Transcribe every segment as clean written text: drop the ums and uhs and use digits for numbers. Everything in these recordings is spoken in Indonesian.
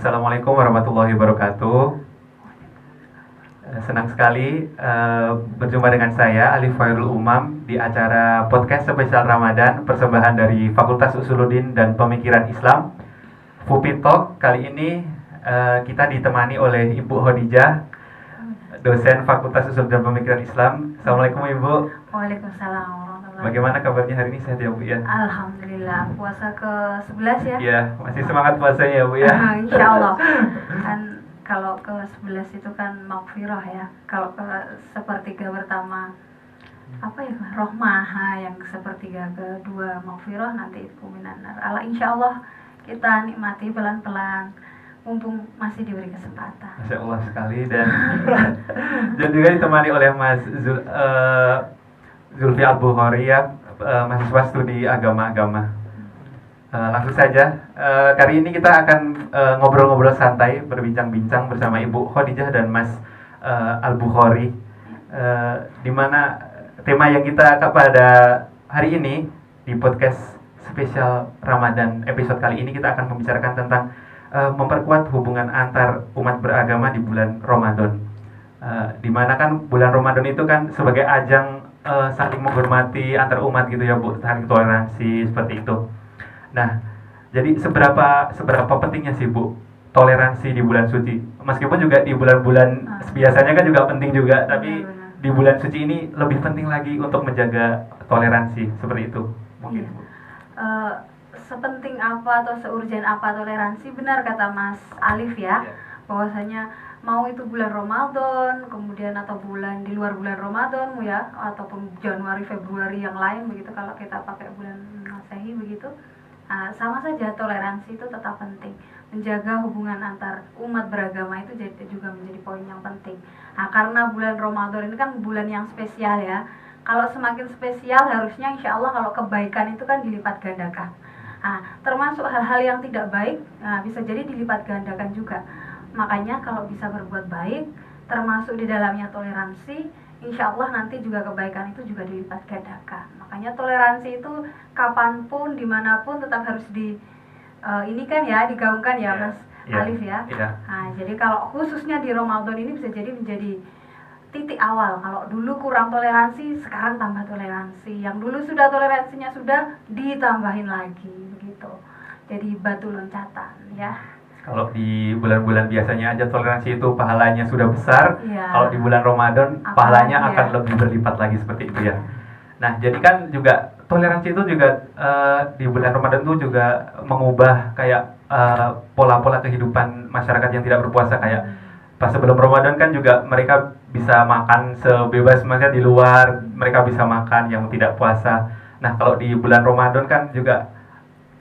Assalamualaikum warahmatullahi wabarakatuh. Senang sekali berjumpa dengan saya Alif Khairul Umam di acara podcast spesial Ramadan persembahan dari Fakultas Usuluddin dan Pemikiran Islam FUPI Talk. Kali ini kita ditemani oleh Ibu Khadijah, dosen Fakultas Usuluddin dan Pemikiran Islam. Assalamualaikum Ibu. Waalaikumsalam. Bagaimana kabarnya hari ini, sehat ya Bu ya? Alhamdulillah, puasa ke-11 ya? Iya, masih semangat puasanya ya Bu ya? Insya Allah. Kan kalau ke-11 itu kan maghfirah ya. Kalau ke sepertiga pertama apa ya, rohmah, yang sepertiga kedua maghfirah, nanti itu minanar. Insya Allah kita nikmati pelan-pelan mumpung masih diberi kesempatan. Masya Allah sekali. Dan juga ditemani oleh Mas Zulfi Al-Bukhari ya, mahasiswa studi agama-agama. Langsung saja, kali ini kita akan ngobrol-ngobrol santai, berbincang-bincang bersama Ibu Khadijah dan Mas Al-Bukhari, di mana tema yang kita pada hari ini di podcast spesial Ramadan episode kali ini kita akan membicarakan tentang memperkuat hubungan antar umat beragama di bulan Ramadan. Di mana kan bulan Ramadan itu kan sebagai ajang saling menghormati antar umat gitu ya Bu, saling toleransi seperti itu. Nah, jadi seberapa pentingnya sih Bu toleransi di bulan suci? Meskipun juga di bulan-bulan biasanya kan juga penting juga, tapi di bulan suci ini lebih penting lagi untuk menjaga toleransi seperti itu mungkin Bu. Sepenting apa atau seurgen apa toleransi, benar kata Mas Alif ya, bahwasanya mau itu bulan Ramadan, kemudian atau bulan di luar bulan Ramadan ya, ataupun Januari, Februari yang lain begitu, kalau kita pakai bulan Masehi begitu, sama saja toleransi itu tetap penting. Menjaga hubungan antar umat beragama itu juga menjadi poin yang penting. Karena bulan Ramadan ini kan bulan yang spesial ya. Kalau semakin spesial harusnya insya Allah kalau kebaikan itu kan dilipat gandakan. Termasuk hal-hal yang tidak baik bisa jadi dilipat gandakan juga. Makanya kalau bisa berbuat baik, termasuk di dalamnya toleransi, insya Allah nanti juga kebaikan itu juga dilipat gandakan. Makanya toleransi itu kapanpun, dimanapun tetap harus digaungkan ya Mas Alif ya. Jadi kalau khususnya di Ramadan ini bisa jadi menjadi titik awal. Kalau dulu kurang toleransi, sekarang tambah toleransi. Yang dulu sudah toleransinya sudah ditambahin lagi begitu. Jadi batu loncatan ya. Kalau di bulan-bulan biasanya aja toleransi itu pahalanya sudah besar, kalau di bulan Ramadan pahalanya akan lebih berlipat lagi seperti itu ya. Nah, jadi kan juga toleransi itu juga di bulan Ramadan itu juga mengubah kayak pola-pola kehidupan masyarakat yang tidak berpuasa, kayak pas sebelum Ramadan kan juga mereka bisa makan sebebas mereka di luar, mereka bisa makan yang tidak puasa. Nah, kalau di bulan Ramadan kan juga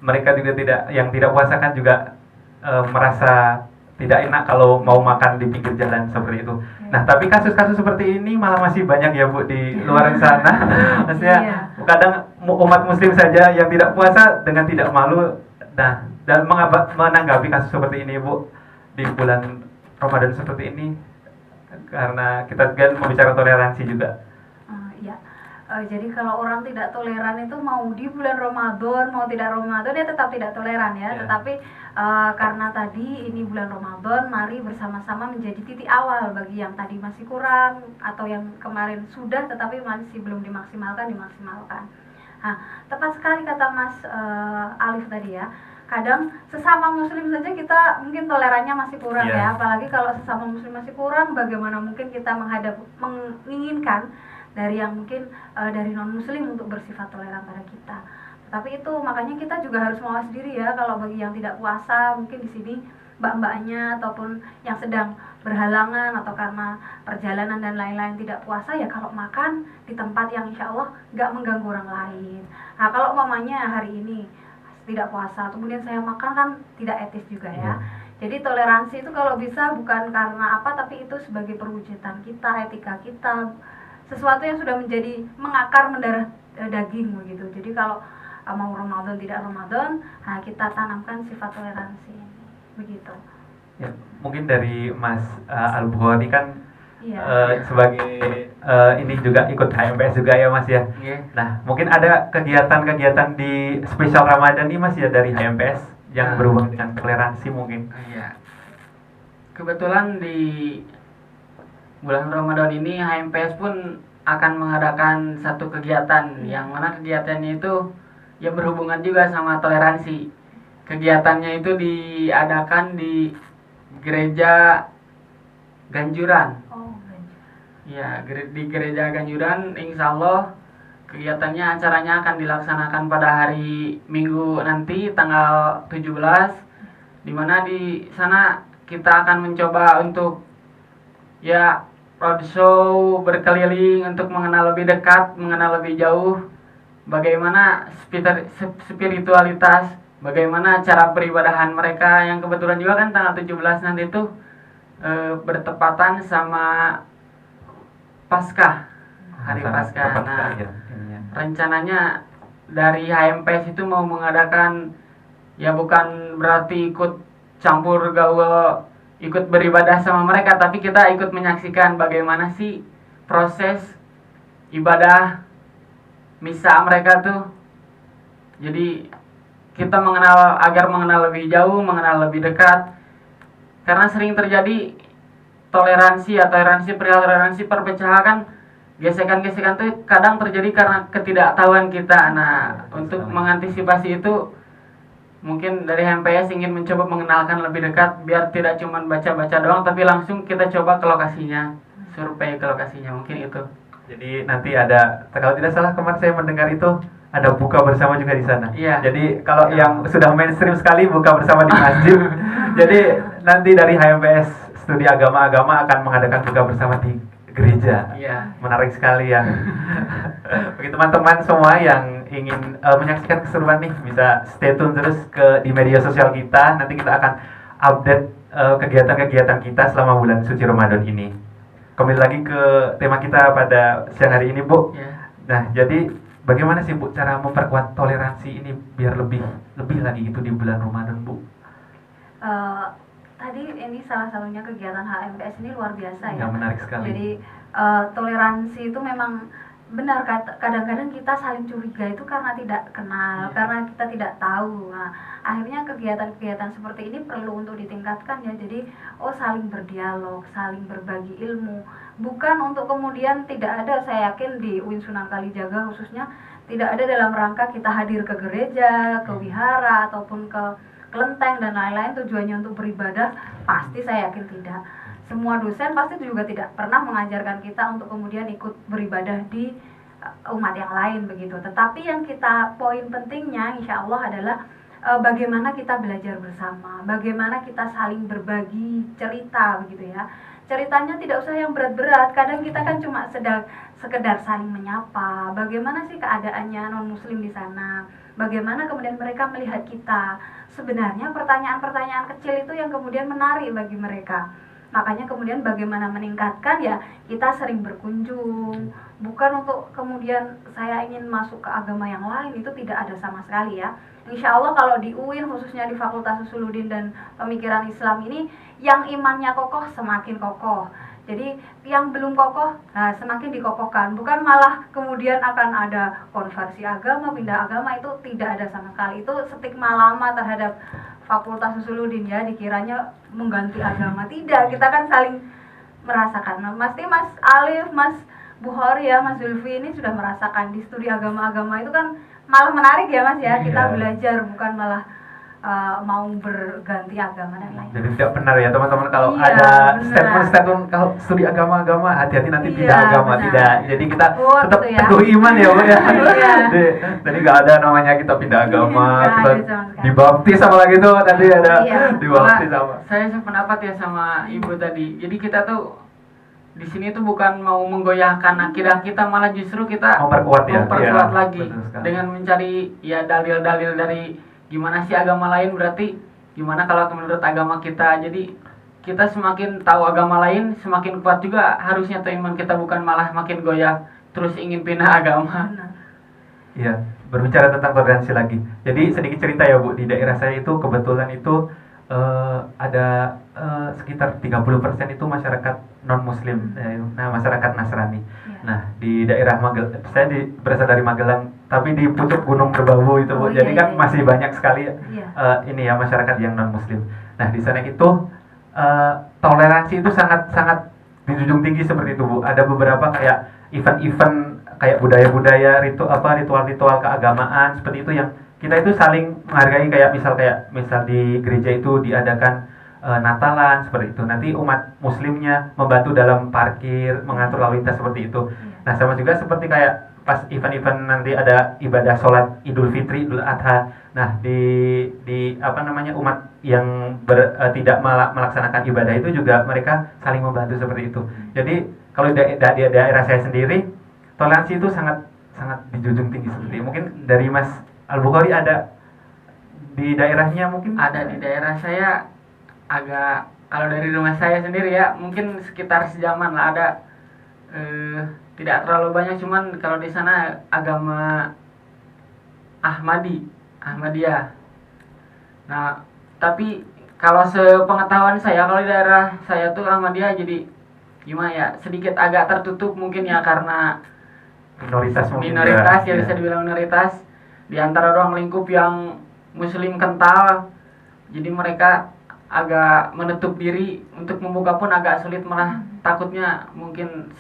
mereka juga yang tidak puasa kan juga merasa tidak enak kalau mau makan di pinggir jalan seperti itu. Nah, tapi kasus-kasus seperti ini malah masih banyak ya Bu di luar sana. Maksudnya kadang umat muslim saja yang tidak puasa dengan tidak malu. Nah, dan menanggapi kasus seperti ini Bu di bulan Ramadan seperti ini, karena kita kan membicarakan toleransi juga. Jadi kalau orang tidak toleran itu mau di bulan Ramadan, mau tidak Ramadan ya tetap tidak toleran ya. Tetapi karena tadi ini bulan Ramadan, mari bersama-sama menjadi titik awal bagi yang tadi masih kurang atau yang kemarin sudah tetapi masih belum dimaksimalkan. Tepat sekali kata Mas Alif tadi ya. Kadang sesama muslim saja kita mungkin tolerannya masih kurang ya. Apalagi kalau sesama muslim masih kurang, bagaimana mungkin kita menginginkan dari yang mungkin dari non muslim untuk bersifat toleran pada kita. Tapi itu makanya kita juga harus mawas diri ya. Kalau bagi yang tidak puasa, mungkin di sini mbak-mbaknya ataupun yang sedang berhalangan atau karena perjalanan dan lain-lain tidak puasa, ya kalau makan di tempat yang insya Allah nggak mengganggu orang lain. Kalau mamanya hari ini tidak puasa, kemudian saya makan kan tidak etis juga ya. Jadi toleransi itu kalau bisa bukan karena apa, tapi itu sebagai perwujudan kita, etika kita, sesuatu yang sudah menjadi mengakar mendarah daging begitu. Jadi kalau mau Ramadan tidak Ramadan, kita tanamkan sifat toleransi ini begitu. Ya, mungkin dari Mas Al-Bukhari kan sebagai ini juga ikut HMPS juga ya Mas ya. Nah, mungkin ada kegiatan-kegiatan di spesial Ramadan nih Mas ya dari HMPS yang berhubungan dengan toleransi mungkin. Kebetulan di bulan Ramadan ini HMPS pun akan mengadakan satu kegiatan yang mana kegiatannya itu ya berhubungan juga sama toleransi. Kegiatannya itu diadakan di gereja Ganjuran. Ya, di gereja Ganjuran, insya Allah kegiatannya acaranya akan dilaksanakan pada hari Minggu nanti tanggal 17, di mana di sana kita akan mencoba untuk ya roadshow berkeliling untuk mengenal lebih dekat, mengenal lebih jauh bagaimana spiritualitas, bagaimana cara peribadahan mereka, yang kebetulan juga kan tanggal 17 nanti itu bertepatan sama Paskah, hari Paskah. Nah, rencananya dari HMPS itu mau mengadakan ya bukan berarti ikut campur gaul, ikut beribadah sama mereka, tapi kita ikut menyaksikan bagaimana sih proses ibadah misa mereka tuh. Jadi kita agar mengenal lebih jauh, mengenal lebih dekat, karena sering terjadi toleransi perpecahan, gesekan-gesekan tuh kadang terjadi karena ketidaktahuan kita. Nah, untuk mengantisipasi itu mungkin dari HMPS ingin mencoba mengenalkan lebih dekat biar tidak cuma baca-baca doang, tapi langsung kita coba ke lokasinya, survei ke lokasinya, mungkin itu. Jadi nanti ada, kalau tidak salah kemarin saya mendengar itu ada buka bersama juga di sana. Iya. Jadi kalau yang sudah mainstream sekali buka bersama di masjid. Jadi nanti dari HMPS Studi Agama-Agama akan mengadakan buka bersama di gereja. Iya. Menarik sekali ya. Bagi teman-teman semua yang ingin menyaksikan keseruan nih, bisa stay tune terus di media sosial kita. Nanti kita akan update kegiatan-kegiatan kita selama bulan suci Ramadan ini. Kembali lagi ke tema kita pada siang hari ini, Bu. Yeah. Nah, jadi bagaimana sih, Bu, cara memperkuat toleransi ini biar lebih lagi itu di bulan Ramadan, Bu? Tadi ini salah satunya kegiatan HMPS ini luar biasa ya. Ya, menarik sekali. Jadi toleransi itu memang benar, kadang-kadang kita saling curiga itu karena tidak kenal, karena kita tidak tahu. Nah, akhirnya kegiatan-kegiatan seperti ini perlu untuk ditingkatkan ya. Jadi saling berdialog, saling berbagi ilmu, bukan untuk kemudian tidak ada. Saya yakin di UIN Sunan Kalijaga khususnya tidak ada dalam rangka kita hadir ke gereja, ke wihara ataupun ke kelenteng dan lain-lain tujuannya untuk beribadah. Pasti saya yakin tidak. Semua dosen pasti juga tidak pernah mengajarkan kita untuk kemudian ikut beribadah di umat yang lain begitu. Tetapi yang kita poin pentingnya insya Allah adalah bagaimana kita belajar bersama, bagaimana kita saling berbagi cerita begitu ya. Ceritanya tidak usah yang berat-berat. Kadang kita kan cuma sekedar saling menyapa. Bagaimana sih keadaannya non-muslim di sana? Bagaimana kemudian mereka melihat kita? Sebenarnya pertanyaan-pertanyaan kecil itu yang kemudian menarik bagi mereka. Makanya kemudian bagaimana meningkatkan ya, kita sering berkunjung. Bukan untuk kemudian saya ingin masuk ke agama yang lain, itu tidak ada sama sekali ya. Insya Allah kalau di UIN khususnya di Fakultas Usuluddin dan Pemikiran Islam ini, yang imannya kokoh semakin kokoh. Jadi yang belum kokoh semakin dikokohkan. Bukan malah kemudian akan ada konversi agama, pindah agama, itu tidak ada sama sekali. Itu stigma lama terhadap Fakultas Usuluddin ya, dikiranya mengganti agama. Tidak, kita kan saling merasakan. Nah, Mas Alif, Mas Bukhari ya, Mas Zulfi ini sudah merasakan di studi agama-agama itu kan malah menarik ya Mas ya. Kita belajar, bukan malah mau berganti agama dan lain-lain. Jadi tidak benar ya teman-teman kalau ada statement kalau studi agama-agama hati-hati nanti pindah agama, benar. Tidak. Jadi kita tetap gitu ya, teguh iman ya Bu ya. Jadi nggak ada namanya kita pindah agama, kita dibaptis sama lagi tuh nanti ada dibaptis sama. Saya sependapat ya sama Ibu tadi. Jadi kita tuh di sini tuh bukan mau menggoyahkan akidah kita, malah justru kita memperkuat lagi dengan mencari ya dalil-dalil dari gimana sih agama lain, berarti gimana kalau menurut agama kita. Jadi kita semakin tahu agama lain, semakin kuat juga harusnya tuh iman kita, bukan malah makin goyah terus ingin pindah agama. Iya, berbicara tentang toleransi lagi. Jadi sedikit cerita ya Bu, di daerah saya itu kebetulan itu ada sekitar 30% itu masyarakat non-muslim, nah masyarakat Nasrani. Nah di daerah Magelang, saya berasal dari Magelang, tapi di pucuk Gunung Merbabu itu Bu. Jadi kan masih banyak sekali ini ya masyarakat yang non-muslim. Nah di sana itu toleransi itu sangat sangat dijunjung tinggi seperti itu Bu. Ada beberapa kayak event-event kayak budaya-budaya ritual-ritual keagamaan seperti itu yang kita itu saling menghargai, kayak misal di gereja itu diadakan Natalan seperti itu. Nanti umat muslimnya membantu dalam parkir, mengatur lalu lintas seperti itu. Nah, sama juga seperti kayak pas event-event nanti ada ibadah sholat Idul Fitri, Idul Adha. Nah, di umat yang tidak melaksanakan ibadah itu juga mereka saling membantu seperti itu. Jadi kalau di daerah saya sendiri, toleransi itu sangat sangat dijunjung tinggi seperti itu. Mungkin dari Mas Al-Bukhari ada di daerahnya mungkin? Ada di daerah saya, agak kalau dari rumah saya sendiri ya mungkin sekitar sejaman lah ada, tidak terlalu banyak, cuman kalau di sana agama Ahmadiyah. Nah, tapi kalau sepengetahuan saya, kalau di daerah saya tuh Ahmadiyah jadi gimana ya, sedikit agak tertutup mungkin ya, karena minoritas ya, bisa dibilang minoritas di antara ruang lingkup yang muslim kental. Jadi mereka agak menutup diri, untuk membuka pun agak sulit, malah takutnya mungkin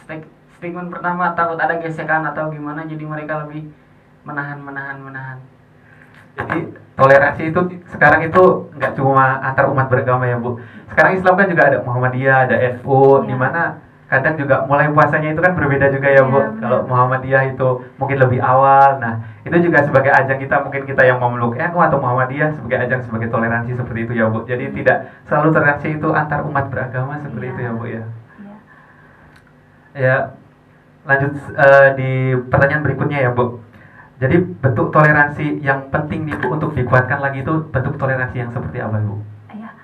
statement pertama takut ada gesekan atau gimana, jadi mereka lebih menahan. Jadi toleransi itu sekarang itu nggak cuma antar umat beragama ya Bu. Sekarang Islam kan juga ada Muhammadiyah, ada NU, di mana kadang juga mulai puasanya itu kan berbeda juga ya Bu. Kalau Muhammadiyah itu mungkin lebih awal. Nah, itu juga sebagai ajang mungkin kita yang memeluk NU atau Muhammadiyah sebagai ajang, sebagai toleransi seperti itu ya Bu. Jadi tidak selalu toleransi itu antar umat beragama seperti itu ya Bu ya. Ya, lanjut di pertanyaan berikutnya ya Bu. Jadi bentuk toleransi yang penting nih Bu untuk dikuatkan lagi itu bentuk toleransi yang seperti apa Bu? Ya,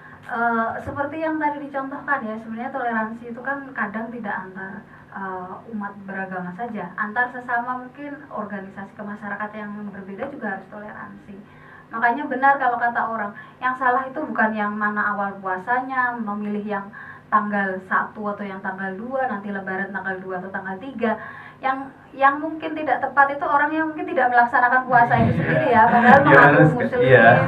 seperti yang tadi dicontohkan ya, sebenarnya toleransi itu kan kadang tidak antar umat beragama saja, antar sesama mungkin organisasi kemasyarakatan yang berbeda juga harus toleransi. Makanya benar kalau kata orang, yang salah itu bukan yang mana awal puasanya, memilih yang tanggal 1 atau yang tanggal 2, nanti lebaran tanggal 2 atau tanggal 3. Yang mungkin tidak tepat itu orang yang mungkin tidak melaksanakan puasa itu sendiri ya, padahal mengaku muslim,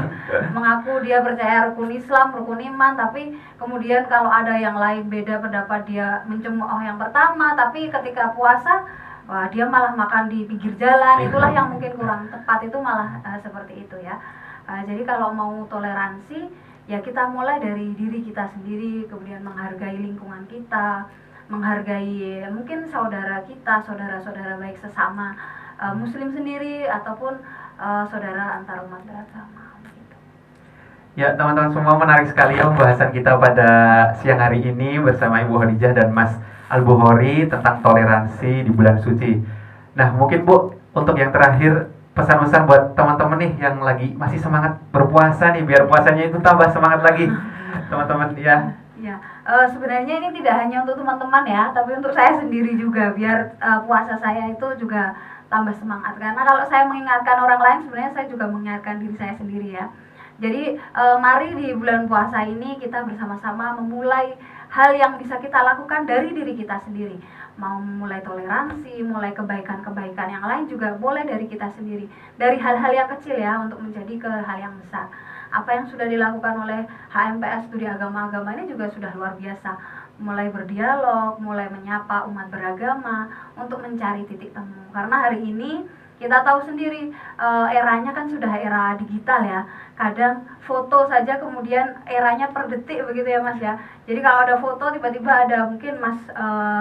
mengaku dia percaya rukun Islam, rukun iman, tapi kemudian kalau ada yang lain beda pendapat, dia mencemooh yang pertama, tapi ketika puasa wah dia malah makan di pinggir jalan. Itulah yang mungkin kurang tepat, itu malah seperti itu ya. Jadi kalau mau toleransi ya kita mulai dari diri kita sendiri, kemudian menghargai lingkungan kita, menghargai mungkin saudara kita, saudara-saudara baik sesama muslim sendiri ataupun saudara antar umat beragama gitu. Ya teman-teman semua, menarik sekali ya pembahasan kita pada siang hari ini bersama Ibu Khadijah dan Mas Al-Bukhari tentang toleransi di bulan suci. Nah mungkin Bu, untuk yang terakhir, pesan-pesan buat teman-teman nih yang lagi masih semangat berpuasa nih, biar puasanya itu tambah semangat lagi teman-teman ya. Ya, sebenarnya ini tidak hanya untuk teman-teman ya, tapi untuk saya sendiri juga, biar puasa saya itu juga tambah semangat. Karena kalau saya mengingatkan orang lain, sebenarnya saya juga mengingatkan diri saya sendiri ya. Jadi mari di bulan puasa ini kita bersama-sama memulai hal yang bisa kita lakukan dari diri kita sendiri. Mau mulai toleransi, mulai kebaikan-kebaikan yang lain juga boleh dari kita sendiri. Dari hal-hal yang kecil ya, untuk menjadi ke hal yang besar. Apa yang sudah dilakukan oleh HMPS Studi Agama-Agama ini juga sudah luar biasa. Mulai berdialog, mulai menyapa umat beragama untuk mencari titik temu. Karena hari ini kita tahu sendiri eranya kan sudah era digital ya. Kadang foto saja kemudian eranya per detik begitu ya Mas ya. Jadi kalau ada foto tiba-tiba ada mungkin Mas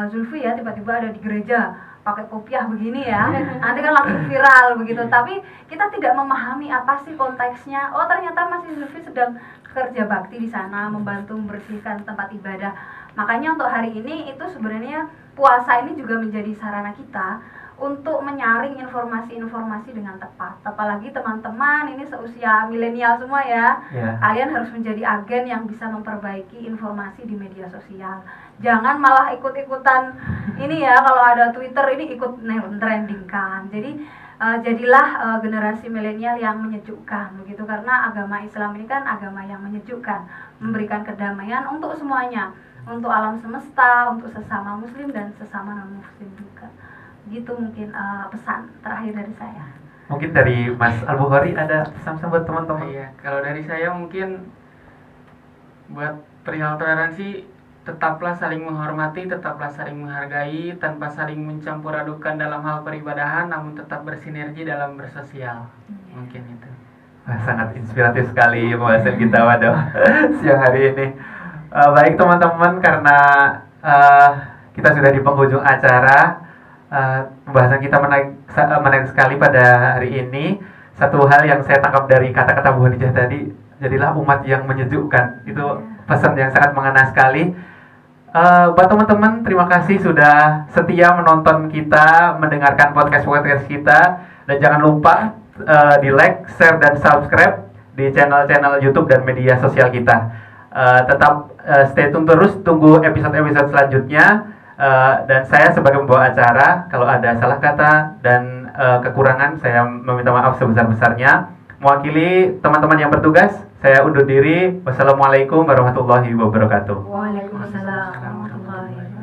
Zulfi ya, tiba-tiba ada di gereja pakai kopiah begini ya, nanti kan langsung viral begitu. Tapi kita tidak memahami apa sih konteksnya. Oh ternyata Mas Zulfi sedang kerja bakti di sana, membantu membersihkan tempat ibadah. Makanya untuk hari ini itu sebenarnya puasa ini juga menjadi sarana kita untuk menyaring informasi-informasi dengan tepat. Apalagi teman-teman ini seusia milenial semua ya. Kalian harus menjadi agen yang bisa memperbaiki informasi di media sosial. Jangan malah ikut-ikutan ini ya, kalau ada Twitter ini ikut trendingkan. Jadi jadilah generasi milenial yang menyejukkan begitu, karena agama Islam ini kan agama yang menyejukkan, memberikan kedamaian untuk semuanya, untuk alam semesta, untuk sesama muslim dan sesama non muslim juga. Gitu mungkin pesan terakhir dari saya. Mungkin dari Mas Al-Bukhari ada pesan-pesan buat teman-teman? Iya, kalau dari saya mungkin buat perihal toleransi, tetaplah saling menghormati, tetaplah saling menghargai, tanpa saling mencampur adukan dalam hal peribadahan, namun tetap bersinergi dalam bersosial. Mungkin itu. Wah, sangat inspiratif sekali pembahasan kita pada siang hari ini. Baik teman-teman, karena kita sudah di penghujung acara, pembahasan kita menarik sekali pada hari ini. Satu hal yang saya tangkap dari kata-kata Bu Hadijah tadi, jadilah umat yang menyejukkan. Itu pesan yang sangat mengena sekali. Buat teman-teman, terima kasih sudah setia menonton kita, mendengarkan podcast kita, dan jangan lupa di like, share, dan subscribe di channel-channel YouTube dan media sosial kita. Tetap stay tune terus, tunggu episode-episode selanjutnya. Dan saya sebagai pembawa acara, kalau ada salah kata dan kekurangan, saya meminta maaf sebesar-besarnya. Mewakili teman-teman yang bertugas, saya undur diri. Wassalamualaikum warahmatullahi wabarakatuh. Waalaikumsalam warahmatullahi wabarakatuh.